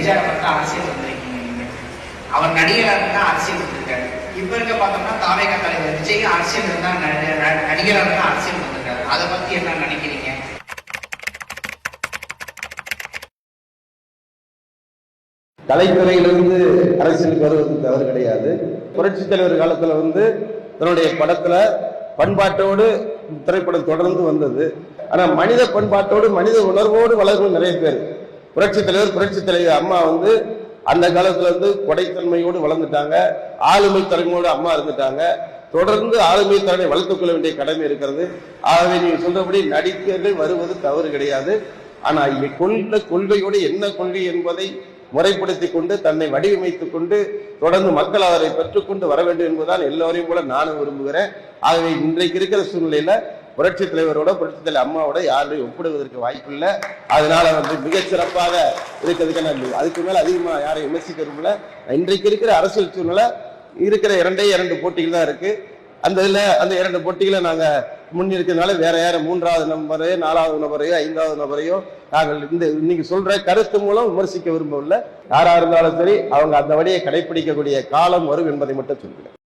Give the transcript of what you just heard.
எம்ஜிஆர் பார்த்தா அரசியல் வந்திருக்கீங்க நீங்க. அவர் நடிகராக இருந்தா அரசியல் வந்திருக்காரு. இப்ப இருக்க பார்த்தோம்னா தாவேகா தலைவர் விஜய் அரசியல் இருந்தா நடிகராக இருந்தா அரசியல் வந்திருக்காரு. அதை பத்தி என்ன நினைக்கிறீங்க? கலைத்துறையிலிருந்து அரசியலுக்கு வருவது தவறு கிடையாது. புரட்சி தலைவர் காலத்துல தன்னுடைய படத்துல பண்பாட்டோடு திரைப்படம் தொடர்ந்து வந்தது. ஆனா மனித பண்பாட்டோடு மனித உணர்வோடு வளர்ந்து நிறைய பேர். புரட்சி தலைவர் அம்மா அந்த காலத்துல கொடைத்தன்மையோடு வளர்ந்துட்டாங்க. ஆளுமை திறமையோடு அம்மா இருந்துட்டாங்க. தொடர்ந்து ஆளுமை திறனை வளர்த்துக் கொள்ள வேண்டிய கடமை இருக்கிறது. ஆகவே நீங்க சொல்றபடி நடிகர்கள் வருவது தவறு கிடையாது. ஆனா கொள்கையோடு என்ன கொள்கை என்பதை முறைப்படுத்திக் கொண்டு தன்னை வடிவமைத்துக் கொண்டு தொடர்ந்து மக்கள் அவரை பெற்றுக்கொண்டு வர வேண்டும் என்பதுதான் எல்லோரையும் போல நானும் விரும்புகிறேன். ஆகவே இன்றைக்கு இருக்கிற சூழ்நிலையில புரட்சி தலைவர் அம்மாவோட யாரையும் ஒப்பிடுவதற்கு வாய்ப்பு இல்லை. அதனால மிகச் சிறப்பாக இருக்கிறதுக்கு அதுக்கு மேல அதிகமா யாரையும் விமர்சிக்க விரும்பல. இன்றைக்கு இருக்கிற அரசியல் சூழ்நிலை இருக்கிற இரண்டு போட்டிகள் தான் இருக்கு. அந்த 2 போட்டிகளை நாங்க முன்னிருக்கிறதுனால வேற யாரும் 3வது நபரையோ 4வது நபரையோ 5வது நபரையோ நாங்கள் இன்னைக்கு சொல்ற கருத்து மூலம் விமர்சிக்க விரும்பவில்லை. யாரா இருந்தாலும் சரி அவங்க அந்த வழியை கடைபிடிக்கக்கூடிய காலம் வரும் என்பதை மட்டும் சொல்கிறேன்.